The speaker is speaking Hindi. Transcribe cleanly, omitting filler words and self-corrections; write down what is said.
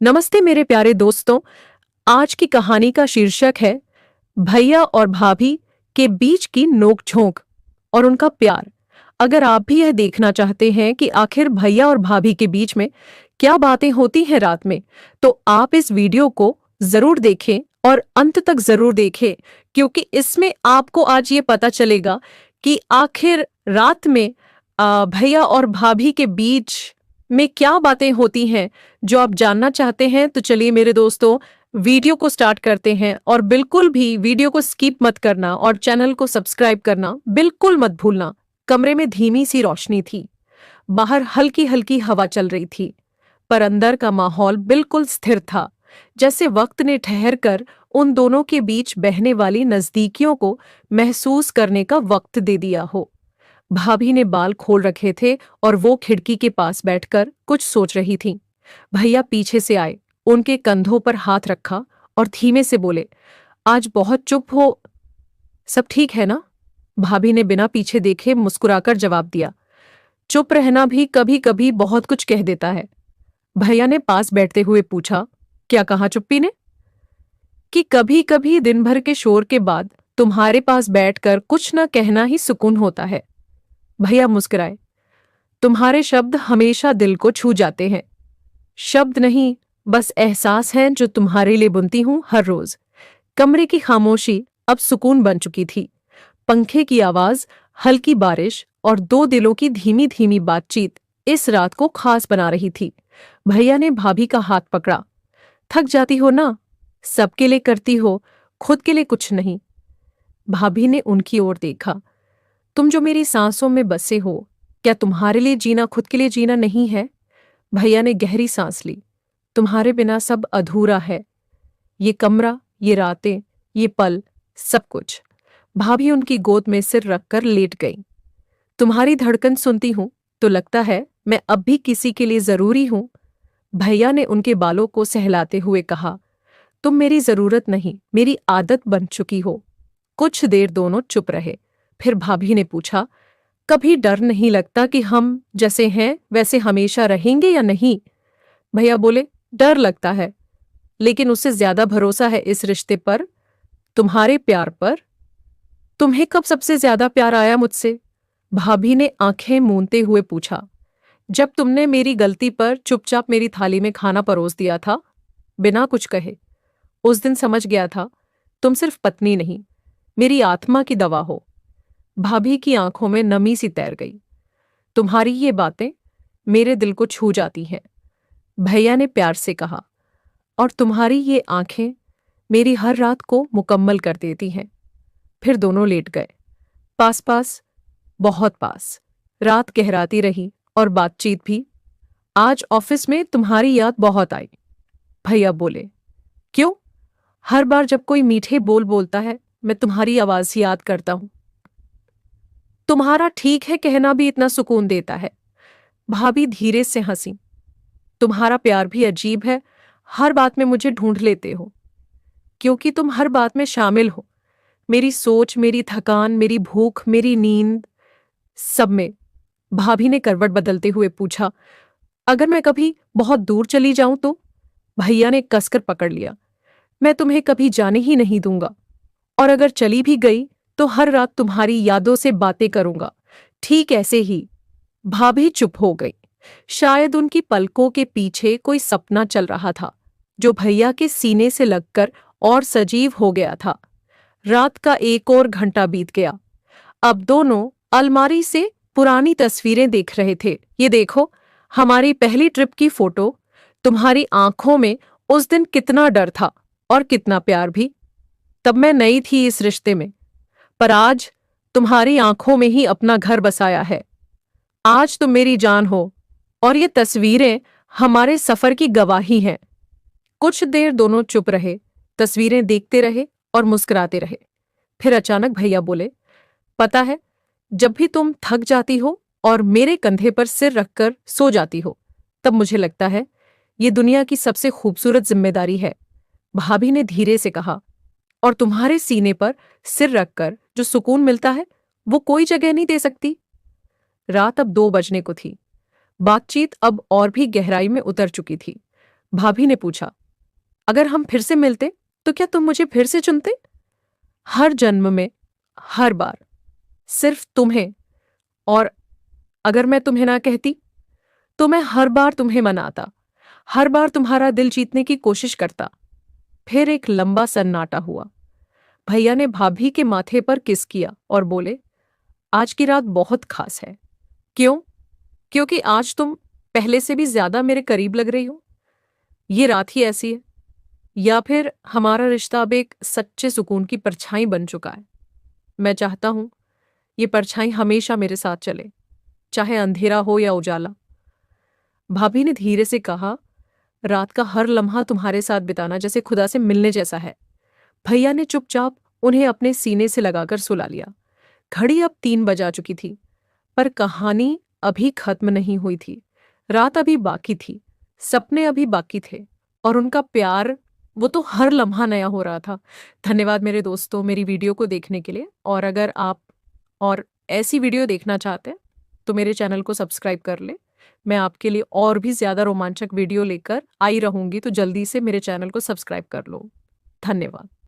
नमस्ते मेरे प्यारे दोस्तों। आज की कहानी का शीर्षक है भैया और भाभी के बीच की नोक-झोंक और उनका प्यार। अगर आप भी यह देखना चाहते हैं कि आखिर भैया और भाभी के बीच में क्या बातें होती हैं रात में, तो आप इस वीडियो को जरूर देखें और अंत तक जरूर देखें, क्योंकि इसमें आपको आज ये पता चलेगा कि आखिर रात में भैया और भाभी के बीच में क्या बातें होती हैं। जो आप जानना चाहते हैं तो चलिए मेरे दोस्तों, वीडियो को स्टार्ट करते हैं और बिल्कुल भी वीडियो को स्किप मत करना और चैनल को सब्सक्राइब करना बिल्कुल मत भूलना। कमरे में धीमी सी रोशनी थी, बाहर हल्की हल्की हवा चल रही थी, पर अंदर का माहौल बिल्कुल स्थिर था, जैसे वक्त ने ठहर कर उन दोनों के बीच बहने वाली नजदीकियों को महसूस करने का वक्त दे दिया हो। भाभी ने बाल खोल रखे थे और वो खिड़की के पास बैठकर कुछ सोच रही थीं। भैया पीछे से आए, उनके कंधों पर हाथ रखा और धीमे से बोले, आज बहुत चुप हो, सब ठीक है ना? भाभी ने बिना पीछे देखे मुस्कुराकर जवाब दिया, चुप रहना भी कभी कभी बहुत कुछ कह देता है। भैया ने पास बैठते हुए पूछा, क्या कहा चुप्पी ने? कि कभी कभी दिन भर के शोर के बाद तुम्हारे पास बैठकर कुछ न कहना ही सुकून होता है। भैया मुस्कुराए, तुम्हारे शब्द हमेशा दिल को छू जाते हैं। शब्द नहीं, बस एहसास है जो तुम्हारे लिए बुनती हूं हर रोज। कमरे की खामोशी अब सुकून बन चुकी थी। पंखे की आवाज, हल्की बारिश और दो दिलों की धीमी धीमी बातचीत इस रात को खास बना रही थी। भैया ने भाभी का हाथ पकड़ा, थक जाती हो ना, सबके लिए करती हो, खुद के लिए कुछ नहीं। भाभी ने उनकी ओर देखा, तुम जो मेरी सांसों में बसे हो, क्या तुम्हारे लिए जीना खुद के लिए जीना नहीं है? भैया ने गहरी सांस ली, तुम्हारे बिना सब अधूरा है, ये कमरा, ये रातें, ये पल, सब कुछ। भाभी उनकी गोद में सिर रखकर लेट गई। तुम्हारी धड़कन सुनती हूं तो लगता है मैं अब भी किसी के लिए जरूरी हूं। भैया ने उनके बालों को सहलाते हुए कहा, तुम मेरी जरूरत नहीं, मेरी आदत बन चुकी हो। कुछ देर दोनों चुप रहे, फिर भाभी ने पूछा, कभी डर नहीं लगता कि हम जैसे हैं वैसे हमेशा रहेंगे या नहीं? भैया बोले, डर लगता है, लेकिन उससे ज्यादा भरोसा है इस रिश्ते पर, तुम्हारे प्यार पर। तुम्हें कब सबसे ज्यादा प्यार आया मुझसे? भाभी ने आंखें मूंदते हुए पूछा, जब तुमने मेरी गलती पर चुपचाप मेरी थाली में खाना परोस दिया था, बिना कुछ कहे। उस दिन समझ गया था तुम सिर्फ पत्नी नहीं, मेरी आत्मा की दवा हो। भाभी की आंखों में नमी सी तैर गई। तुम्हारी ये बातें मेरे दिल को छू जाती हैं, भैया ने प्यार से कहा, और तुम्हारी ये आंखें मेरी हर रात को मुकम्मल कर देती हैं। फिर दोनों लेट गए, पास पास, बहुत पास। रात गहराती रही और बातचीत भी। आज ऑफिस में तुम्हारी याद बहुत आई, भैया बोले। क्यों? हर बार जब कोई मीठे बोल बोलता है मैं तुम्हारी आवाज याद करता हूं। तुम्हारा ठीक है कहना भी इतना सुकून देता है। भाभी धीरे से हंसी, तुम्हारा प्यार भी अजीब है, हर बात में मुझे ढूंढ लेते हो, क्योंकि तुम हर बात में शामिल हो, मेरी सोच, मेरी थकान, मेरी भूख, मेरी नींद, सब में। भाभी ने करवट बदलते हुए पूछा, अगर मैं कभी बहुत दूर चली जाऊं तो? भैया ने कसकर पकड़ लिया, मैं तुम्हें कभी जाने ही नहीं दूंगा, और अगर चली भी गई तो हर रात तुम्हारी यादों से बातें करूंगा, ठीक ऐसे ही। भाभी चुप हो गई। शायद उनकी पलकों के पीछे कोई सपना चल रहा था, जो भैया के सीने से लगकर और सजीव हो गया था। रात का एक और घंटा बीत गया। अब दोनों अलमारी से पुरानी तस्वीरें देख रहे थे। ये देखो, हमारी पहली ट्रिप की फोटो। तुम्हारी आंखों में उस दिन कितना डर था और कितना प्यार भी। तब मैं नई थी इस रिश्ते में, पर आज तुम्हारी आंखों में ही अपना घर बसाया है। आज तुम मेरी जान हो, और ये तस्वीरें हमारे सफर की गवाही हैं। कुछ देर दोनों चुप रहे, तस्वीरें देखते रहे और मुस्कुराते रहे। फिर अचानक भैया बोले, पता है, जब भी तुम थक जाती हो और मेरे कंधे पर सिर रखकर सो जाती हो, तब मुझे लगता है ये दुनिया की सबसे खूबसूरत जिम्मेदारी है। भाभी ने धीरे से कहा, और तुम्हारे सीने पर सिर रखकर जो सुकून मिलता है वो कोई जगह नहीं दे सकती। रात अब 2 बजने को थी। बातचीत अब और भी गहराई में उतर चुकी थी। भाभी ने पूछा, अगर हम फिर से मिलते तो क्या तुम मुझे फिर से चुनते? हर जन्म में, हर बार, सिर्फ तुम्हें। और अगर मैं तुम्हें ना कहती तो मैं हर बार तुम्हें मनाता, हर बार तुम्हारा दिल जीतने की कोशिश करता। फिर एक लंबा सन्नाटा हुआ। भैया ने भाभी के माथे पर किस किया और बोले, आज की रात बहुत खास है। क्यों? क्योंकि आज तुम पहले से भी ज्यादा मेरे करीब लग रही हो। ये रात ही ऐसी है, या फिर हमारा रिश्ता अब एक सच्चे सुकून की परछाई बन चुका है। मैं चाहता हूं ये परछाई हमेशा मेरे साथ चले, चाहे अंधेरा हो या उजाला। भाभी ने धीरे से कहा, रात का हर लम्हा तुम्हारे साथ बिताना जैसे खुदा से मिलने जैसा है। भैया ने चुपचाप उन्हें अपने सीने से लगाकर सुला लिया। घड़ी अब 3 बजा चुकी थी, पर कहानी अभी खत्म नहीं हुई थी। रात अभी बाकी थी, सपने अभी बाकी थे, और उनका प्यार, वो तो हर लम्हा नया हो रहा था। धन्यवाद मेरे दोस्तों मेरी वीडियो को देखने के लिए। और अगर आप और ऐसी वीडियो देखना चाहते हैं तो मेरे चैनल को सब्सक्राइब कर ले। मैं आपके लिए और भी ज़्यादा रोमांचक वीडियो लेकर आई रहूंगी, तो जल्दी से मेरे चैनल को सब्सक्राइब कर लो। धन्यवाद।